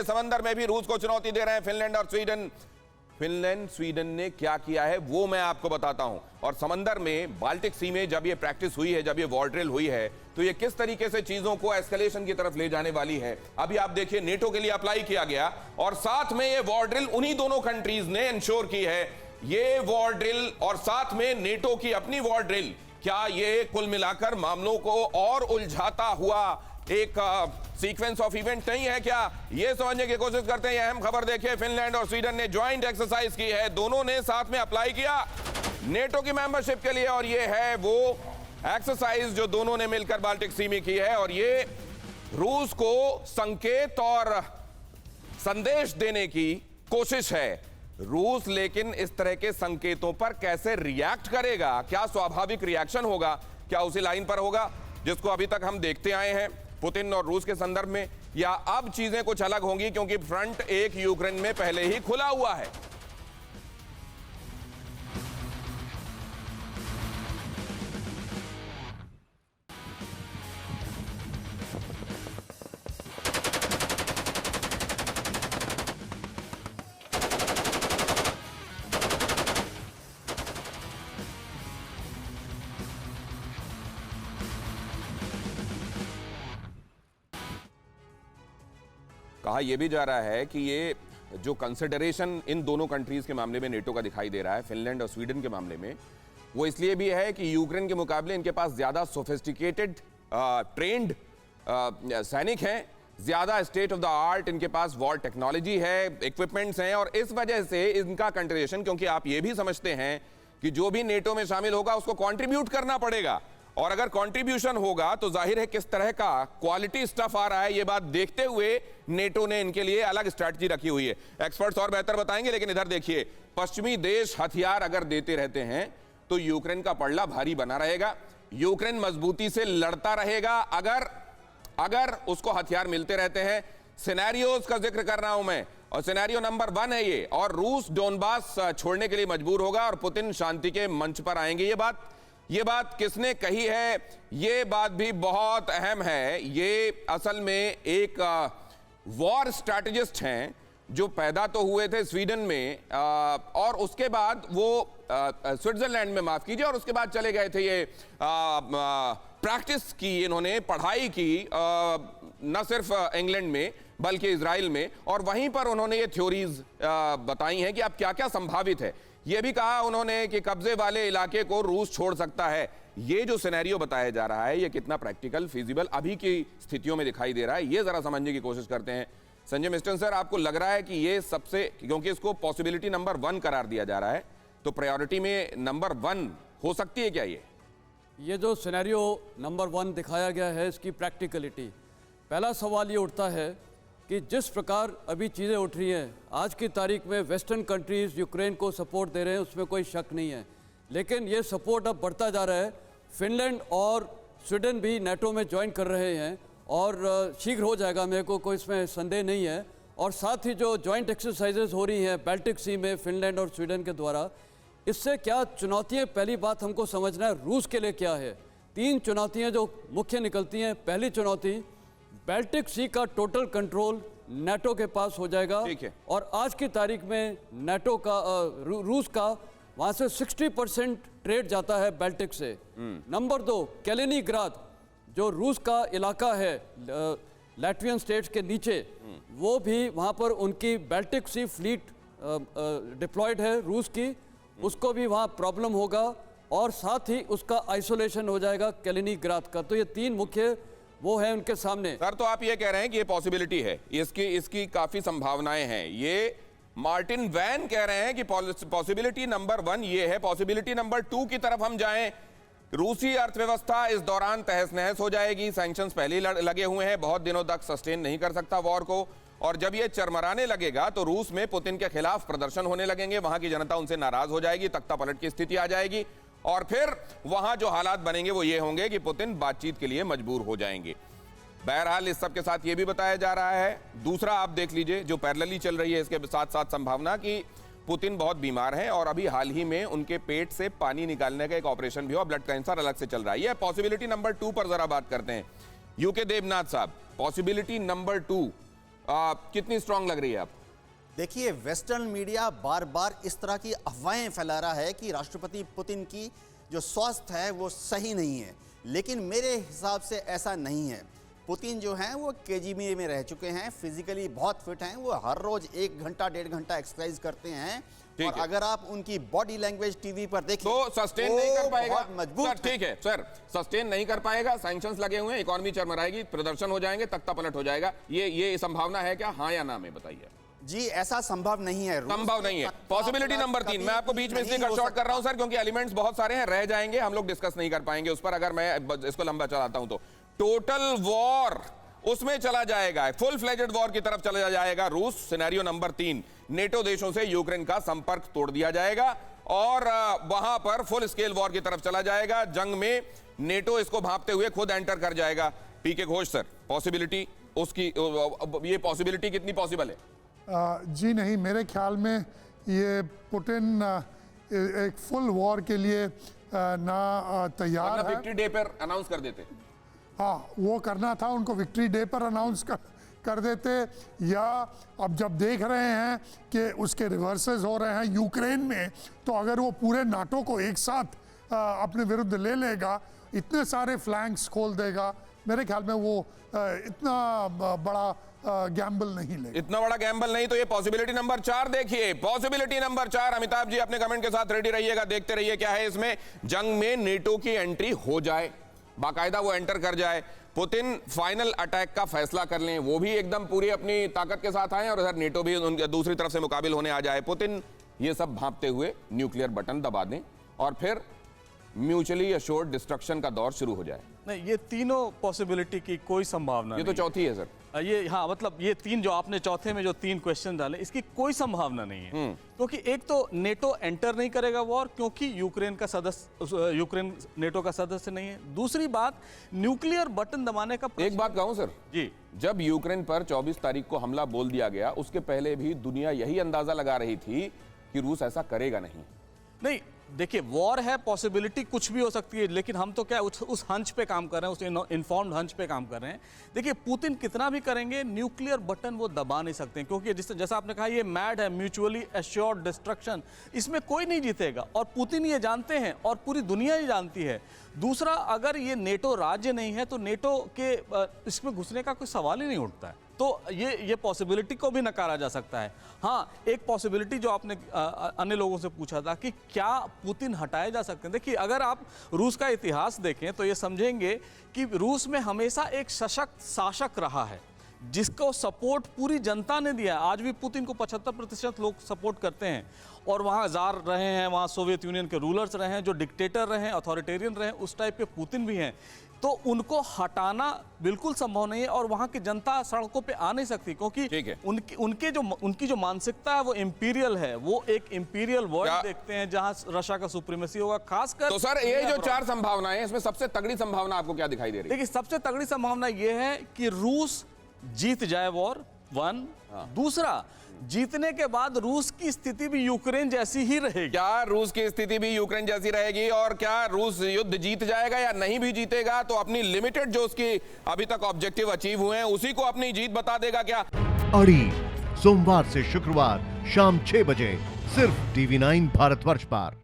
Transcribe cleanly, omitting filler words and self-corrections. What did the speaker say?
नीले समंदर में भी रूस को चुनौती दे रहे हैं फिनलैंड और स्वीडन। फिनलैंड स्वीडन ने क्या किया है वो मैं आपको बताता हूं। और समंदर में बाल्टिक सी में जब ये प्रैक्टिस हुई है, जब ये वॉर ड्रिल हुई है, तो ये किस तरीके से चीजों को एस्केलेशन की तरफ ले जाने वाली है। अभी आप देखिए, नेटो के लिए अप्लाई किया गया और साथ में ये वॉर ड्रिल उन्हीं दोनों कंट्रीज ने इंश्योर की है। ये वॉर ड्रिल और साथ में नेटो की अपनी वॉर ड्रिल, क्या ये कुल मिलाकर मामलों को और उलझाता हुआ एक सीक्वेंस ऑफ इवेंट नहीं है क्या? ये समझने की कोशिश करते हैं। अहम खबर देखिए, फिनलैंड और स्वीडन ने ज्वाइंट एक्सरसाइज की है। दोनों ने साथ में अप्लाई किया नेटो की मेंबरशिप के लिए और ये है वो एक्सरसाइज जो दोनों ने मिलकर बाल्टिक सी में की है। और ये रूस को संकेत और संदेश देने की कोशिश है। रूस लेकिन इस तरह के संकेतों पर कैसे रिएक्ट करेगा? क्या स्वाभाविक रिएक्शन होगा? क्या उसी लाइन पर होगा जिसको अभी तक हम देखते आए हैं पुतिन और रूस के संदर्भ में, या अब चीजें कुछ अलग होंगी क्योंकि फ्रंट एक यूक्रेन में पहले ही खुला हुआ है? कहा यह भी जा रहा है कि ये जो कंसिडरेशन इन दोनों कंट्रीज के मामले में नेटो का दिखाई दे रहा है, फिनलैंड और स्वीडन के मामले में, वो इसलिए भी है कि यूक्रेन के मुकाबले इनके पास ज्यादा सोफिस्टिकेटेड ट्रेंड सैनिक हैं, ज्यादा स्टेट ऑफ द आर्ट इनके पास वॉर टेक्नोलॉजी है, इक्विपमेंट्स हैं, और इस वजह से इनका कंसिडरेशन, क्योंकि आप ये भी समझते हैं कि जो भी नेटो में शामिल होगा उसको कंट्रीब्यूट करना पड़ेगा, और अगर कंट्रीब्यूशन होगा तो जाहिर है किस तरह का क्वालिटी स्टफ आ रहा है, ये बात देखते हुए नेटो ने इनके लिए अलग स्ट्रैटेजी रखी हुई है। एक्सपर्ट्स और बेहतर बताएंगे, लेकिन इधर देखिए, पश्चिमी देश हथियार अगर देते रहते हैं तो यूक्रेन का पलड़ा भारी बना रहेगा। यूक्रेन मजबूती से लड़ता रहेगा अगर उसको हथियार मिलते रहते हैं। सिनेरियोज का जिक्र कर रहा हूं मैं, और सिनेरियो नंबर 1 है ये, और रूस डोनबास छोड़ने के लिए मजबूर होगा और पुतिन शांति के मंच पर आएंगे। ये बात किसने कही है? ये बात भी बहुत अहम है। ये असल में एक वॉर स्ट्रैटेजिस्ट हैं जो पैदा तो हुए थे स्वीडन में, और उसके बाद वो स्विट्जरलैंड में, माफ कीजिए, और उसके बाद चले गए थे। ये प्रैक्टिस की, इन्होंने पढ़ाई की न सिर्फ इंग्लैंड में बल्कि इजराइल में, और वहीं पर उन्होंने ये थ्योरीज बताई हैं कि अब क्या क्या संभावित है। ये भी कहा उन्होंने कि कब्जे वाले इलाके को रूस छोड़ सकता है। ये जो सिनेरियो बताया जा रहा है, ये कितना प्रैक्टिकल, फिजिबल अभी की स्थितियों में दिखाई दे रहा है, ये जरा समझने की कोशिश करते हैं। संजय मिस्टन सर, आपको लग रहा है कि ये सबसे, क्योंकि इसको पॉसिबिलिटी नंबर 1 करार दिया जा रहा है, तो प्रायोरिटी में नंबर 1 हो सकती है क्या? ये जो सिनेरियो नंबर 1 दिखाया गया है, इसकी प्रैक्टिकलिटी, पहला सवाल ये उठता है कि जिस प्रकार अभी चीज़ें उठ रही हैं, आज की तारीख में वेस्टर्न कंट्रीज़ यूक्रेन को सपोर्ट दे रहे हैं, उसमें कोई शक नहीं है, लेकिन ये सपोर्ट अब बढ़ता जा रहा है। फिनलैंड और स्वीडन भी नेटो में ज्वाइन कर रहे हैं और शीघ्र हो जाएगा, मेरे को कोई इसमें संदेह नहीं है। और साथ ही जो ज्वाइंट एक्सरसाइजेज हो रही हैं बाल्टिक सी में फिनलैंड और स्वीडन के द्वारा, इससे क्या चुनौतियाँ, पहली बात हमको समझना है रूस के लिए क्या है। 3 चुनौतियाँ जो मुख्य निकलती हैं। पहली चुनौती, बाल्टिक सी का टोटल कंट्रोल नेटो के पास हो जाएगा, और आज की तारीख में नेटो का रूस का वहां से 60% ट्रेड जाता है बाल्टिक से। नंबर 2, कैलिनिंग्राद जो रूस का इलाका है लैट्वियन स्टेट्स के नीचे, वो भी वहां पर उनकी बाल्टिक सी फ्लीट डिप्लॉयड है रूस की, उसको भी वहां प्रॉब्लम होगा, और साथ ही उसका आइसोलेशन हो जाएगा कैलिनिंग्राद का। तो ये 3 मुख्य वो है उनके सामने। सर, तो आप ये कह रहे हैं कि ये पॉसिबिलिटी है, इसकी काफी संभावनाएं हैं। ये मार्टिन वैन कह रहे हैं कि पॉसिबिलिटी नंबर 1 ये है। पॉसिबिलिटी नंबर 2 की तरफ हम जाएं, रूसी अर्थव्यवस्था इस दौरान तहस नहस हो जाएगी। सैंक्शंस पहले ही लगे हुए हैं, बहुत दिनों तक सस्टेन नहीं कर सकता वॉर को, और जब ये चरमराने लगेगा तो रूस में पुतिन के खिलाफ प्रदर्शन होने लगेंगे, वहां की जनता उनसे नाराज हो जाएगी, तख्ता पलट की स्थिति आ जाएगी, और फिर वहां जो हालात बनेंगे वो ये होंगे कि पुतिन बातचीत के लिए मजबूर हो जाएंगे। बहरहाल इस सब के साथ ये भी बताया जा रहा है, दूसरा आप देख लीजिए जो पैरेलली चल रही है इसके साथ साथ संभावना कि पुतिन बहुत बीमार हैं और अभी हाल ही में उनके पेट से पानी निकालने का एक ऑपरेशन भी हुआ, ब्लड कैंसर अलग से चल रहा है। ये पॉसिबिलिटी नंबर 2 पर जरा बात करते हैं। यूके देवनाथ साहब, पॉसिबिलिटी नंबर 2, कितनी स्ट्रांग लग रही है आप? देखिए, वेस्टर्न मीडिया बार बार इस तरह की अफवाहें फैला रहा है कि राष्ट्रपति पुतिन की जो स्वास्थ्य है वो सही नहीं है, लेकिन मेरे हिसाब से ऐसा नहीं है। पुतिन जो हैं वो केजीबी में रह चुके हैं, फिजिकली बहुत फिट हैं, वो हर रोज 1 घंटा 1.5 घंटा एक्सरसाइज करते हैं, और अगर आप उनकी बॉडी लैंग्वेज टीवी पर देखें तो सस्टेन नहीं कर पाएगा। बहुत मजबूत सर ठीक है सर, सस्टेन नहीं कर पाएगा, सैंक्शंस लगे हुए हैं, इकोनॉमी चरमराएगी, प्रदर्शन हो जाएंगे, तख्ता पलट हो जाएगा, ये संभावना है क्या, हाँ या ना में बताइए? जी, ऐसा संभव नहीं है, संभव नहीं है। पॉसिबिलिटी नंबर 3, मैं आपको बीच में इसलिए कट शॉर्ट कर रहा हूं सर, क्योंकि एलिमेंट्स बहुत सारे हैं, रह जाएंगे, हम लोग डिस्कस नहीं कर पाएंगे उस पर, अगर मैं इसको लंबा चलाता हूं तो। टोटल वॉर उसमें चला जाएगा, फुल फ्लेजेड वॉर की तरफ चला जाएगा रूस। सिनेरियो नंबर 3, नेटो देशों से यूक्रेन का संपर्क तोड़ दिया जाएगा और वहां पर फुल स्केल वॉर की तरफ चला जाएगा। जंग में नेटो इसको भांपते हुए खुद एंटर कर जाएगा। पीके घोष सर, पॉसिबिलिटी उसकी, ये पॉसिबिलिटी कितनी पॉसिबल है? जी नहीं, मेरे ख्याल में ये पुतिन एक फुल वॉर के लिए ना तैयार है। विक्ट्री डे पर अनाउंस कर देते। हाँ, वो करना था उनको, विक्ट्री डे पर अनाउंस कर देते, या अब जब देख रहे हैं कि उसके रिवर्सेस हो रहे हैं यूक्रेन में, तो अगर वो पूरे नाटो को एक साथ अपने विरुद्ध ले लेगा, इतने सारे फ्लैंक्स खोल देगा, मेरे ख्याल में वो इतना बड़ा गैम्बल नहीं लेगा। इतना बड़ा गैम्बल नहीं, तो ये पॉसिबिलिटी नंबर 4 देखिए। पॉसिबिलिटी नंबर 4, अमिताभ जी अपने कमेंट के साथ रेडी रहिएगा, देखते रहिए क्या है इसमें। जंग में नेटो की एंट्री हो जाए, बाकायदा वो एंटर कर जाए, पुतिन फाइनल अटैक का फैसला कर लें, वो भी एकदम पूरी अपनी ताकत के साथ आए, और इधर नेटो भी उनके दूसरी तरफ से मुकाबिल होने आ जाए। पुतिन ये सब भांपते हुए न्यूक्लियर बटन दबा दें और फिर म्यूचुअली अश्योर्ड डिस्ट्रक्शन का दौर शुरू हो जाए। नहीं, ये तीनों पॉसिबिलिटी की कोई संभावना ये तो चौथी है सर। ये हाँ, मतलब ये 3 जो आपने चौथे में जो 3 क्वेश्चन डाले, इसकी कोई संभावना नहीं है, क्योंकि एक तो नेटो एंटर नहीं करेगा वॉर, क्योंकि यूक्रेन नेटो का सदस्य नहीं है। दूसरी बात, न्यूक्लियर बटन दबाने का एक बात कहूं सर जी, जब यूक्रेन पर 24 तारीख को हमला बोल दिया गया, उसके पहले भी दुनिया यही अंदाजा लगा रही थी कि रूस ऐसा करेगा नहीं। देखिए, वॉर है, पॉसिबिलिटी कुछ भी हो सकती है, लेकिन हम तो क्या उस हंच पे काम कर रहे हैं, उस इन्फॉर्म्ड हंच पे काम कर रहे हैं। देखिए, पुतिन कितना भी करेंगे, न्यूक्लियर बटन वो दबा नहीं सकते हैं, क्योंकि जैसा आपने कहा, ये मैड है, म्यूचुअली एश्योर्ड डिस्ट्रक्शन, इसमें कोई नहीं जीतेगा, और पुतिन ये जानते हैं और पूरी दुनिया ये जानती है। दूसरा, अगर ये नेटो राज्य नहीं है तो नेटो के इसमें घुसने का कोई सवाल ही नहीं उठता है, तो ये पॉसिबिलिटी को भी नकारा जा सकता है। हाँ, एक पॉसिबिलिटी जो आपने अन्य लोगों से पूछा था कि क्या पुतिन हटाए जा सकते हैं। देखिए, अगर आप रूस का इतिहास देखें तो ये समझेंगे कि रूस में हमेशा एक सशक्त शासक रहा है, जिसको सपोर्ट पूरी जनता ने दिया है। आज भी पुतिन को 75% लोग सपोर्ट करते हैं, और वहाँ जार रहे हैं, वहाँ सोवियत यूनियन के रूलर्स रहे हैं, जो डिक्टेटर रहे हैं, अथॉरिटेरियन रहे हैं, उस टाइप के पुतिन भी हैं। तो उनको हटाना बिल्कुल संभव नहीं है, और वहाँ की जनता सड़कों पे आ नहीं सकती, क्योंकि उनकी जो मानसिकता है वो इंपीरियल है, वो एक इंपीरियल वर्ल्ड देखते हैं जहाँ रशिया का सुप्रीमेसी होगा, खासकर। तो सर, ये जो 4 संभावनाएं हैं, इसमें सबसे तगड़ी संभावना आपको क्या दिखाई दे रही है? देखिए, सबसे तगड़ी संभावना ये है कि रूस जीत जाए वॉर, 1। दूसरा, जीतने के बाद रूस की स्थिति भी यूक्रेन जैसी ही रहेगी। क्या रूस की स्थिति भी यूक्रेन जैसी रहेगी, और क्या रूस युद्ध जीत जाएगा या नहीं भी जीतेगा, तो अपनी लिमिटेड जो उसकी अभी तक ऑब्जेक्टिव अचीव हुए हैं, उसी को अपनी जीत बता देगा क्या? अड़ी सोमवार से शुक्रवार शाम 6 बजे सिर्फ TV9 भारतवर्ष पर।